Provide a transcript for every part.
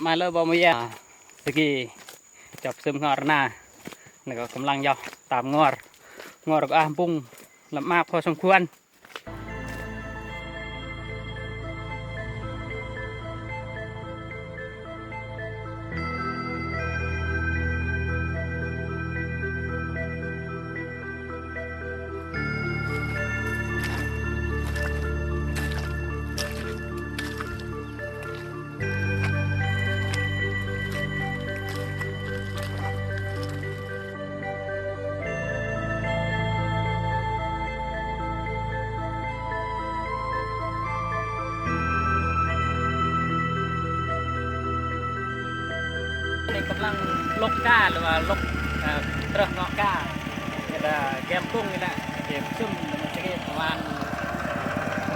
มาเลยบอมยาตะกี้จับซึมงอรนาแล้วก็กำลังยอตามงอรก็อาปุ้งลำมากพอสมควรกำลังลกก้าหรือว่าลกเตะเงาะก้าเนี่ยแกมกุ้งนี่แหละเก็บซุ่มมันจะเก็บประมาณ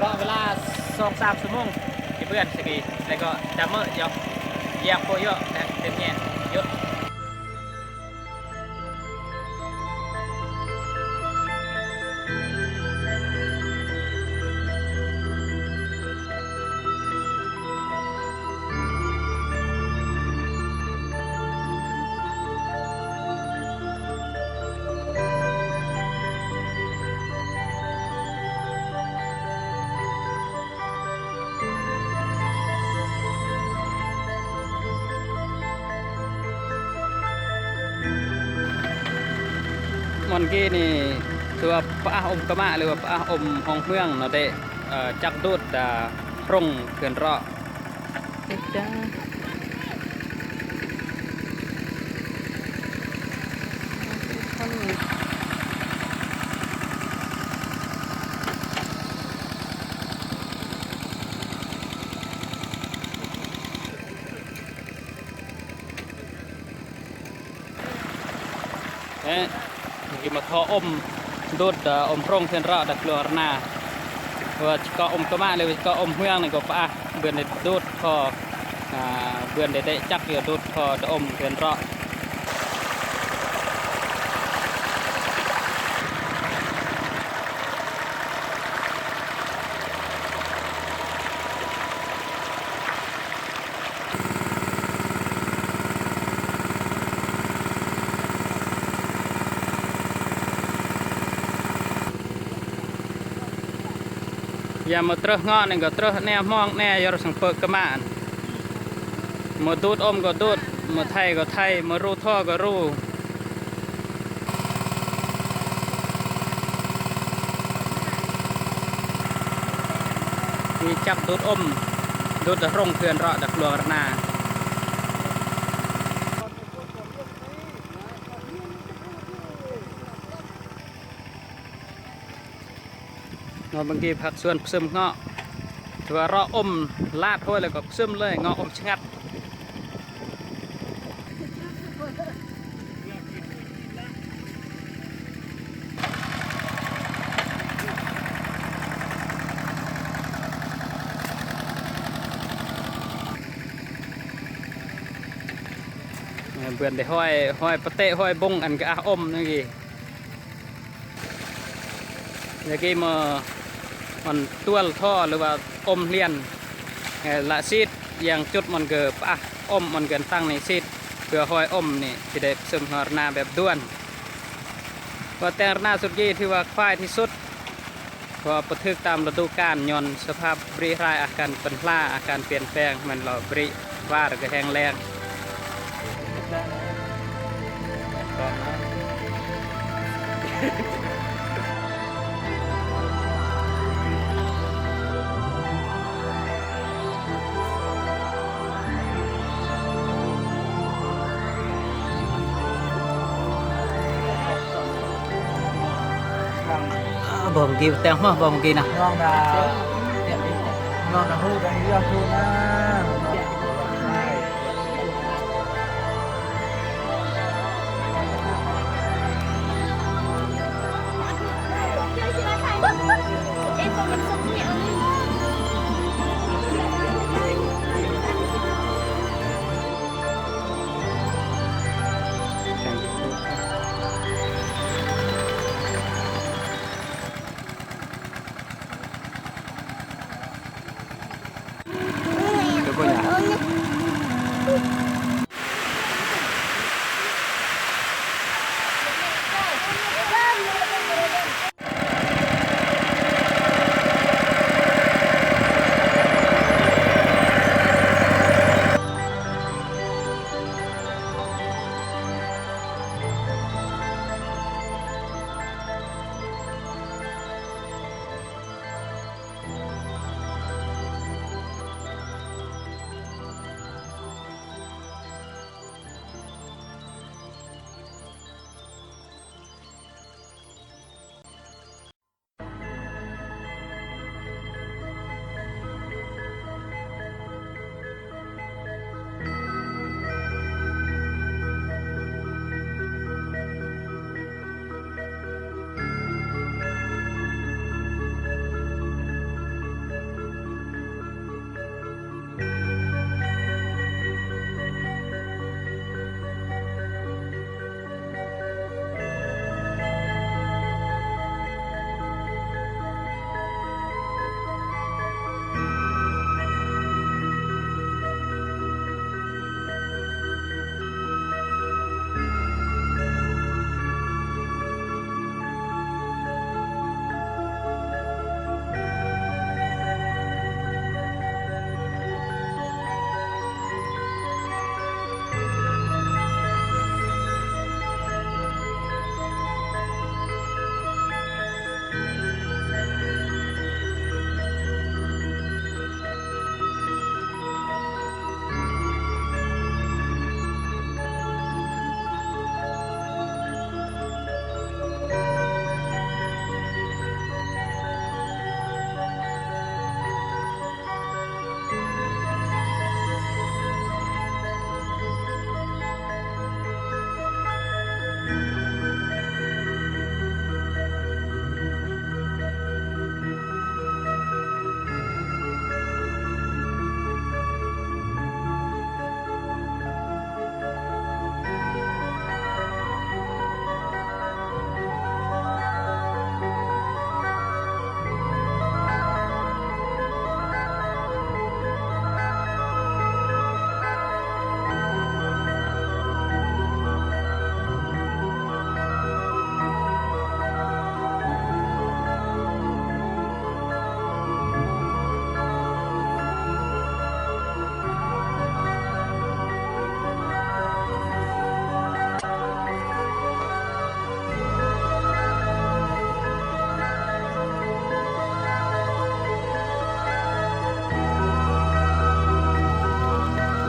รอเวลา2-3 ชั่วโมงที่เพื่อนสกีแล้วก็จะเมื่อยกเหยียบโคเยอะนะเต็มเนี่ยเยอะมันกี้นี่คือว่าพระอมกะมะหรือว่าพระอมห้องเมืองเนาะเด้จักดูดร่งเกินรอจ้ากิมาทออมดูดอมร่งเกินรอดักลัวนาว่าก็อมกะมะเลยก็อมเมืองนี่ก็พระเบือนได้ดูดทอเบือนได้จักเกี่ยวดูดทออมเกินรอยามาเตะงอนี่ก็เตะแนวมองแนวยอดสังเปิดกะมะมาดูดอมก็ดูดมาไทยก็ไทยมารูท่อก็รูมีจับดูดอมดูดร่งเพื่อนรอดักลัวนาบางทีผักส่วนซึมเงาะถือว่ารออมลาดถ้วยแล้วก็ซึมเลยเงาะอมชงัดเบื่อได้ห้อยปะเตะห้อยบงอันก็อมนี่กี่อย่างกี้มันตัวท่อหรือว่าอมเลียนละซีดอย่างจุดมันเกิดอมมันเกินตั้งในซีดเพื่อห้อยอมนี่จะได้ซึมหอรนาแบบด้วนว่าแต่หน้าสุดยี่ที่ว่าควายที่สุดพอประทึกตามฤดูกาลย้อนสภาพบริรายอาการเป็นพลาอาการเปลี่ยนแปลงมันเราบริว่าหรือก็แห้งแรงบ่มกีแต่งหัวบ่มกีนะนองดาพูดกันเรื่องพูดนะ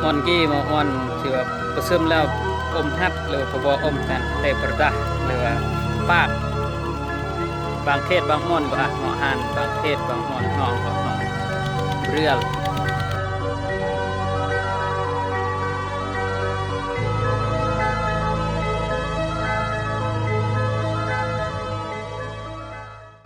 มอนกี้มอนที่ว่าประซึมแล้วอมฮัดหรือว่าพบอมกันเตประดาหรือว่าปากบางเทศบางมอนก็อ่ะหมอหานบางเทศบางมอนน้องก็น้องเรือย